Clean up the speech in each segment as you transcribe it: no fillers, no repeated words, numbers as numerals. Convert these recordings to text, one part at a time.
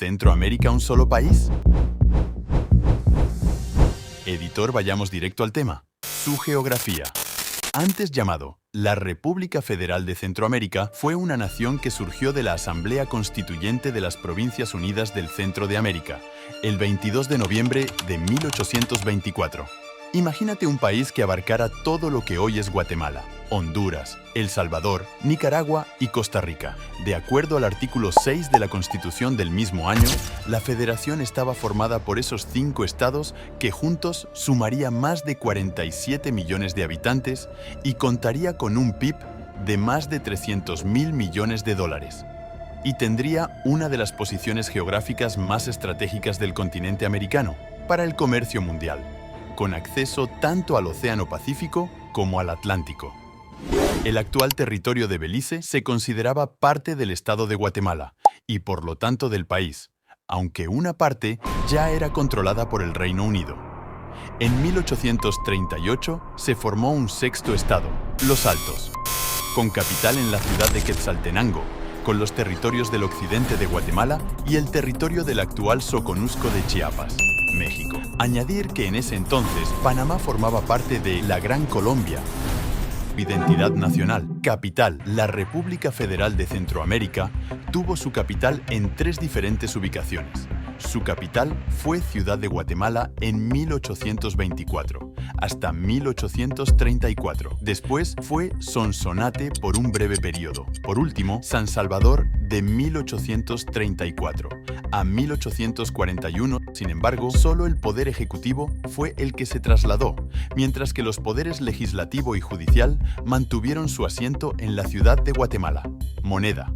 ¿Centroamérica un solo país? Editor, vayamos directo al tema. Su geografía. Antes llamado la República Federal de Centroamérica, fue una nación que surgió de la Asamblea Constituyente de las Provincias Unidas del Centro de América, el 22 de noviembre de 1824. Imagínate un país que abarcara todo lo que hoy es Guatemala, Honduras, El Salvador, Nicaragua y Costa Rica. De acuerdo al artículo 6 de la Constitución del mismo año, la federación estaba formada por esos 5 estados que juntos sumaría más de 47 millones de habitantes y contaría con un PIB de más de 300.000 millones de dólares. Y tendría una de las posiciones geográficas más estratégicas del continente americano para el comercio mundial, con acceso tanto al Océano Pacífico como al Atlántico. El actual territorio de Belice se consideraba parte del estado de Guatemala y por lo tanto del país, aunque una parte ya era controlada por el Reino Unido. En 1838 se formó un sexto estado, Los Altos, con capital en la ciudad de Quetzaltenango, con los territorios del occidente de Guatemala y el territorio del actual Soconusco de Chiapas, México. Añadir que en ese entonces Panamá formaba parte de la Gran Colombia. Identidad nacional. Capital. La República Federal de Centroamérica tuvo su capital en 3 diferentes ubicaciones. Su capital fue Ciudad de Guatemala en 1824, hasta 1834. Después fue Sonsonate por un breve periodo. Por último, San Salvador de 1834 a 1841. Sin embargo, solo el poder ejecutivo fue el que se trasladó, mientras que los poderes legislativo y judicial mantuvieron su asiento en la Ciudad de Guatemala. Moneda.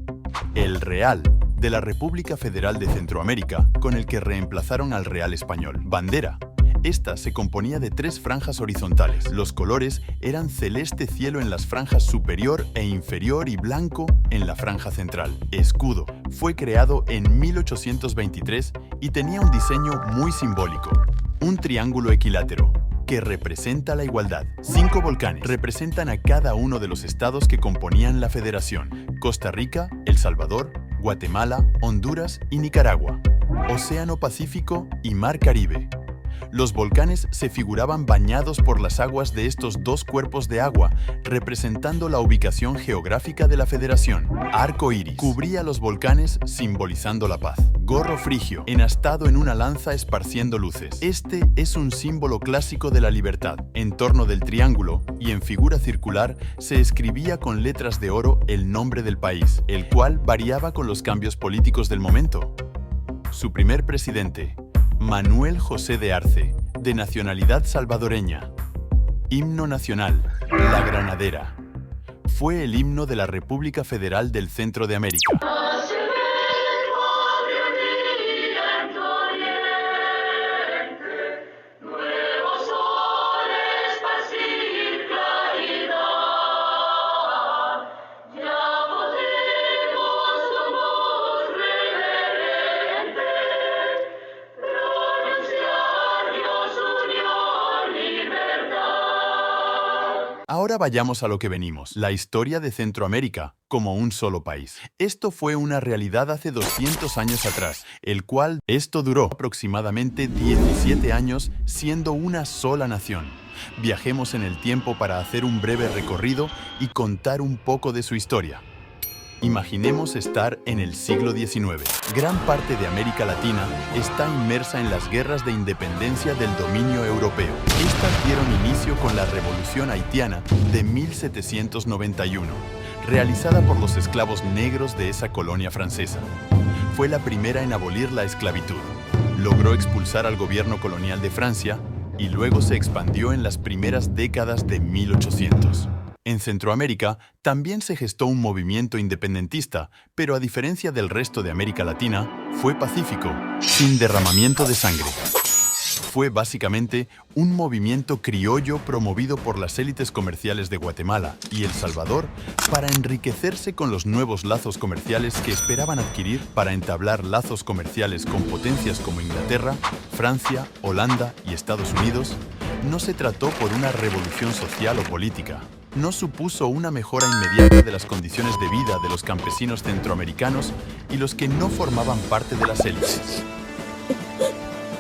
El real de la República Federal de Centroamérica, con el que reemplazaron al real español. Bandera. Esta se componía de 3 franjas horizontales. Los colores eran celeste cielo en las franjas superior e inferior y blanco en la franja central. Escudo. Fue creado en 1823 y tenía un diseño muy simbólico. Un triángulo equilátero que representa la igualdad. 5 volcanes representan a cada uno de los estados que componían la federación: Costa Rica, El Salvador, Guatemala, Honduras y Nicaragua. Océano Pacífico y Mar Caribe. Los volcanes se figuraban bañados por las aguas de estos 2 cuerpos de agua, representando la ubicación geográfica de la federación. Arco iris cubría los volcanes, simbolizando la paz. Gorro frigio, enastado en una lanza esparciendo luces. Este es un símbolo clásico de la libertad. En torno del triángulo y en figura circular se escribía con letras de oro el nombre del país, el cual variaba con los cambios políticos del momento. Su primer presidente, Manuel José de Arce, de nacionalidad salvadoreña. Himno nacional, La Granadera. Fue el himno de la República Federal del Centro de América. Ahora vayamos a lo que venimos, la historia de Centroamérica como un solo país. Esto fue una realidad hace 200 años atrás, el cual esto duró aproximadamente 17 años siendo una sola nación. Viajemos en el tiempo para hacer un breve recorrido y contar un poco de su historia. Imaginemos estar en el siglo XIX. Gran parte de América Latina está inmersa en las guerras de independencia del dominio europeo. Estas dieron inicio con la Revolución Haitiana de 1791, realizada por los esclavos negros de esa colonia francesa. Fue la primera en abolir la esclavitud. Logró expulsar al gobierno colonial de Francia y luego se expandió en las primeras décadas de 1800. En Centroamérica también se gestó un movimiento independentista, pero a diferencia del resto de América Latina, fue pacífico, sin derramamiento de sangre. Fue básicamente un movimiento criollo promovido por las élites comerciales de Guatemala y El Salvador para enriquecerse con los nuevos lazos comerciales que esperaban adquirir para entablar lazos comerciales con potencias como Inglaterra, Francia, Holanda y Estados Unidos. No se trató por una revolución social o política. no supuso una mejora inmediata de las condiciones de vida de los campesinos centroamericanos y los que no formaban parte de las élites.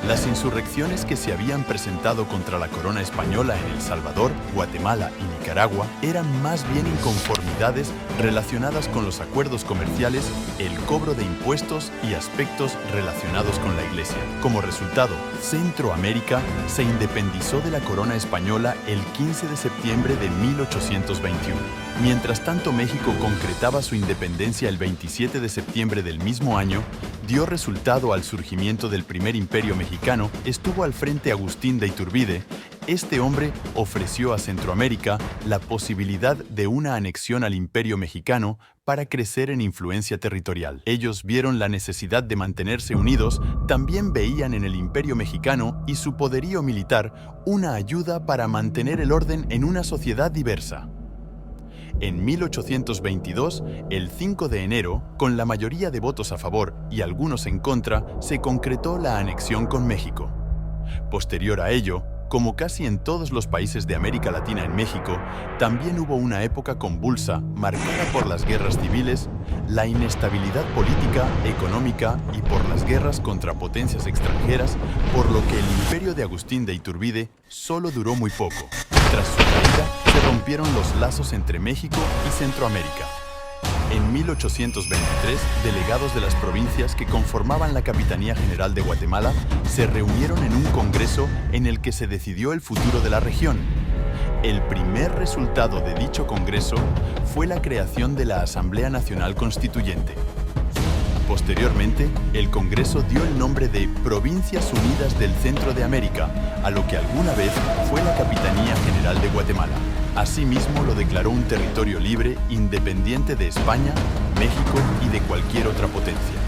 Las insurrecciones que se habían presentado contra la corona española en El Salvador, Guatemala y Nicaragua eran más bien inconformidades relacionadas con los acuerdos comerciales, el cobro de impuestos y aspectos relacionados con la Iglesia. Como resultado, Centroamérica se independizó de la corona española el 15 de septiembre de 1821. Mientras tanto, México concretaba su independencia el 27 de septiembre del mismo año, dio resultado al surgimiento del primer imperio mexicano. Estuvo al frente Agustín de Iturbide. Este hombre ofreció a Centroamérica la posibilidad de una anexión al imperio mexicano para crecer en influencia territorial. Ellos vieron la necesidad de mantenerse unidos, también veían en el imperio mexicano y su poderío militar una ayuda para mantener el orden en una sociedad diversa. En 1822, el 5 de enero, con la mayoría de votos a favor y algunos en contra, se concretó la anexión con México. Posterior a ello, como casi en todos los países de América Latina en México, también hubo una época convulsa marcada por las guerras civiles, la inestabilidad política, económica y por las guerras contra potencias extranjeras, por lo que el imperio de Agustín de Iturbide solo duró muy poco. Tras su caída, se rompieron los lazos entre México y Centroamérica. En 1823, delegados de las provincias que conformaban la Capitanía General de Guatemala se reunieron en un congreso en el que se decidió el futuro de la región. El primer resultado de dicho congreso fue la creación de la Asamblea Nacional Constituyente. Posteriormente, el Congreso dio el nombre de Provincias Unidas del Centro de América, a lo que alguna vez fue la Capitanía General de Guatemala. Asimismo, lo declaró un territorio libre, independiente de España, México y de cualquier otra potencia.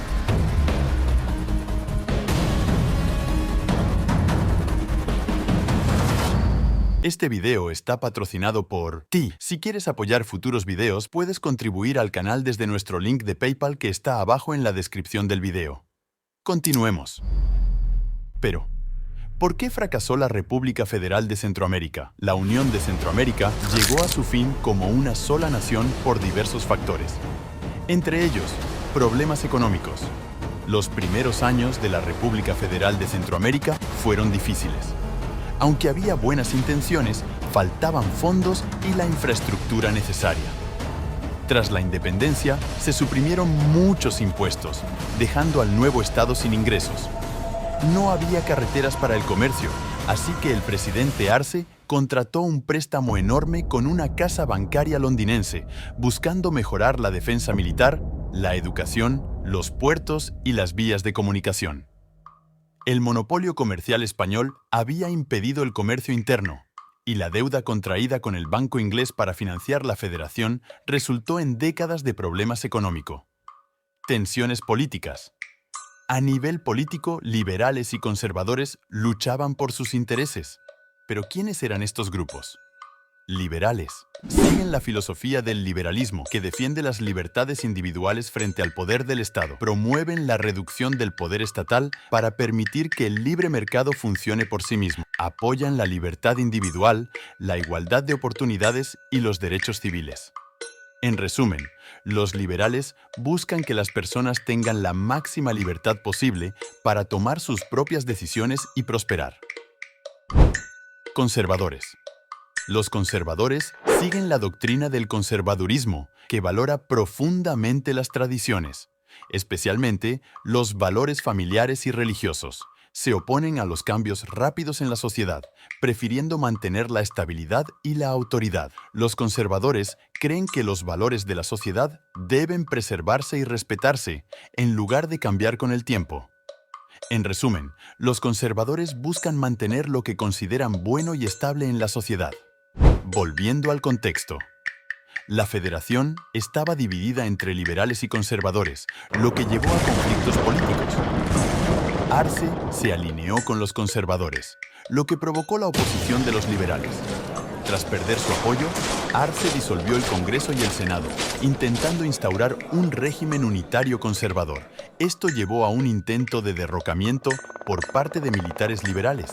Este video está patrocinado por ti. Si quieres apoyar futuros videos, puedes contribuir al canal desde nuestro link de PayPal que está abajo en la descripción del video. Continuemos. Pero, ¿por qué fracasó la República Federal de Centroamérica? La Unión de Centroamérica llegó a su fin como una sola nación por diversos factores. Entre ellos, problemas económicos. Los primeros años de la República Federal de Centroamérica fueron difíciles. Aunque había buenas intenciones, faltaban fondos y la infraestructura necesaria. Tras la independencia, se suprimieron muchos impuestos, dejando al nuevo Estado sin ingresos. No había carreteras para el comercio, así que el presidente Arce contrató un préstamo enorme con una casa bancaria londinense, buscando mejorar la defensa militar, la educación, los puertos y las vías de comunicación. El monopolio comercial español había impedido el comercio interno, y la deuda contraída con el Banco Inglés para financiar la federación resultó en décadas de problemas económicos. Tensiones políticas. A nivel político, liberales y conservadores luchaban por sus intereses. ¿Pero quiénes eran estos grupos? Liberales. Siguen la filosofía del liberalismo, que defiende las libertades individuales frente al poder del Estado. Promueven la reducción del poder estatal para permitir que el libre mercado funcione por sí mismo. Apoyan la libertad individual, la igualdad de oportunidades y los derechos civiles. En resumen, los liberales buscan que las personas tengan la máxima libertad posible para tomar sus propias decisiones y prosperar. Conservadores. Los conservadores siguen la doctrina del conservadurismo, que valora profundamente las tradiciones, especialmente los valores familiares y religiosos. Se oponen a los cambios rápidos en la sociedad, prefiriendo mantener la estabilidad y la autoridad. Los conservadores creen que los valores de la sociedad deben preservarse y respetarse, en lugar de cambiar con el tiempo. En resumen, los conservadores buscan mantener lo que consideran bueno y estable en la sociedad. Volviendo al contexto. La federación estaba dividida entre liberales y conservadores, lo que llevó a conflictos políticos. Arce se alineó con los conservadores, lo que provocó la oposición de los liberales. Tras perder su apoyo, Arce disolvió el Congreso y el Senado, intentando instaurar un régimen unitario conservador. Esto llevó a un intento de derrocamiento por parte de militares liberales,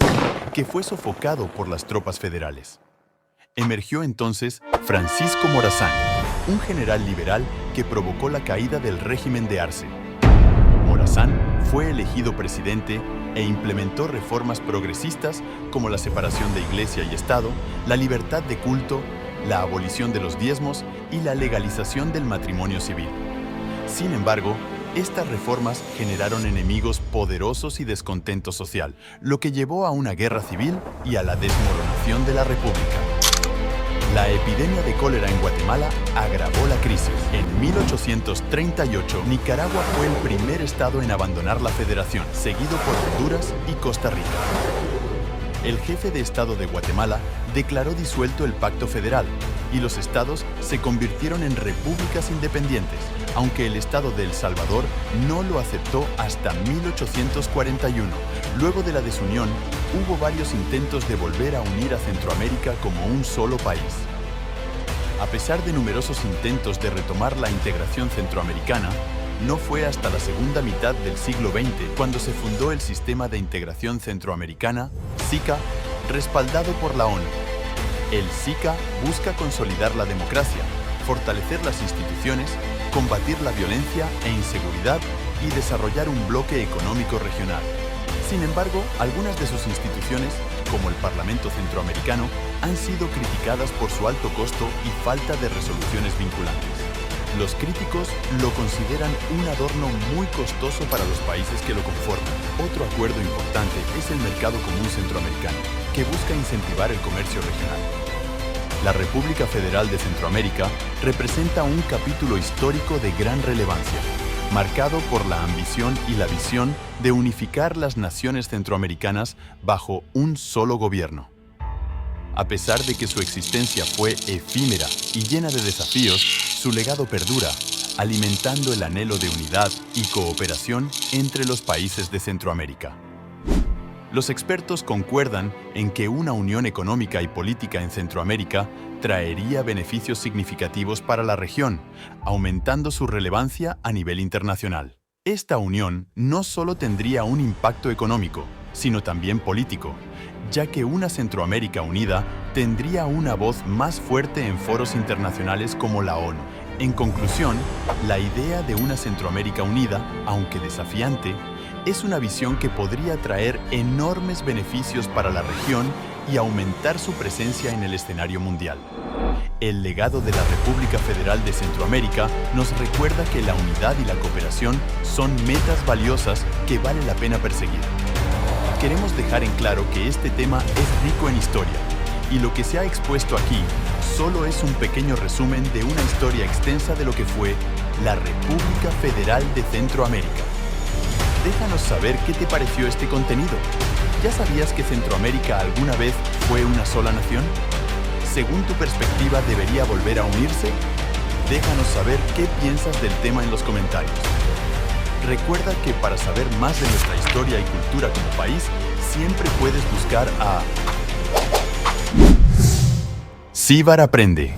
que fue sofocado por las tropas federales. emergió entonces Francisco Morazán, un general liberal que provocó la caída del régimen de Arce. Morazán fue elegido presidente e implementó reformas progresistas como la separación de Iglesia y Estado, la libertad de culto, la abolición de los diezmos y la legalización del matrimonio civil. Sin embargo, estas reformas generaron enemigos poderosos y descontento social, lo que llevó a una guerra civil y a la desmoronación de la República. La epidemia de cólera en Guatemala agravó la crisis. En 1838, Nicaragua fue el primer estado en abandonar la federación, seguido por Honduras y Costa Rica. El jefe de Estado de Guatemala declaró disuelto el Pacto Federal y los estados se convirtieron en repúblicas independientes, aunque el Estado de El Salvador no lo aceptó hasta 1841. Luego de la desunión, hubo varios intentos de volver a unir a Centroamérica como un solo país. A pesar de numerosos intentos de retomar la integración centroamericana, no fue hasta la segunda mitad del siglo XX cuando se fundó el Sistema de Integración Centroamericana, SICA, respaldado por la ONU. El SICA busca consolidar la democracia, fortalecer las instituciones, combatir la violencia e inseguridad y desarrollar un bloque económico regional. Sin embargo, algunas de sus instituciones, como el Parlamento Centroamericano, han sido criticadas por su alto costo y falta de resoluciones vinculantes. Los críticos lo consideran un adorno muy costoso para los países que lo conforman. Otro acuerdo importante es el Mercado Común Centroamericano, que busca incentivar el comercio regional. La República Federal de Centroamérica representa un capítulo histórico de gran relevancia, marcado por la ambición y la visión de unificar las naciones centroamericanas bajo un solo gobierno. A pesar de que su existencia fue efímera y llena de desafíos, su legado perdura, alimentando el anhelo de unidad y cooperación entre los países de Centroamérica. Los expertos concuerdan en que una unión económica y política en Centroamérica traería beneficios significativos para la región, aumentando su relevancia a nivel internacional. Esta unión no solo tendría un impacto económico, sino también político, ya que una Centroamérica unida tendría una voz más fuerte en foros internacionales como la ONU. En conclusión, la idea de una Centroamérica unida, aunque desafiante, es una visión que podría traer enormes beneficios para la región y aumentar su presencia en el escenario mundial. El legado de la República Federal de Centroamérica nos recuerda que la unidad y la cooperación son metas valiosas que vale la pena perseguir. Queremos dejar en claro que este tema es rico en historia, y lo que se ha expuesto aquí solo es un pequeño resumen de una historia extensa de lo que fue la República Federal de Centroamérica. Déjanos saber qué te pareció este contenido. ¿Ya sabías que Centroamérica alguna vez fue una sola nación? Según tu perspectiva, ¿debería volver a unirse? Déjanos saber qué piensas del tema en los comentarios. Recuerda que para saber más de nuestra historia y cultura como país, siempre puedes buscar a CIVAR Aprende.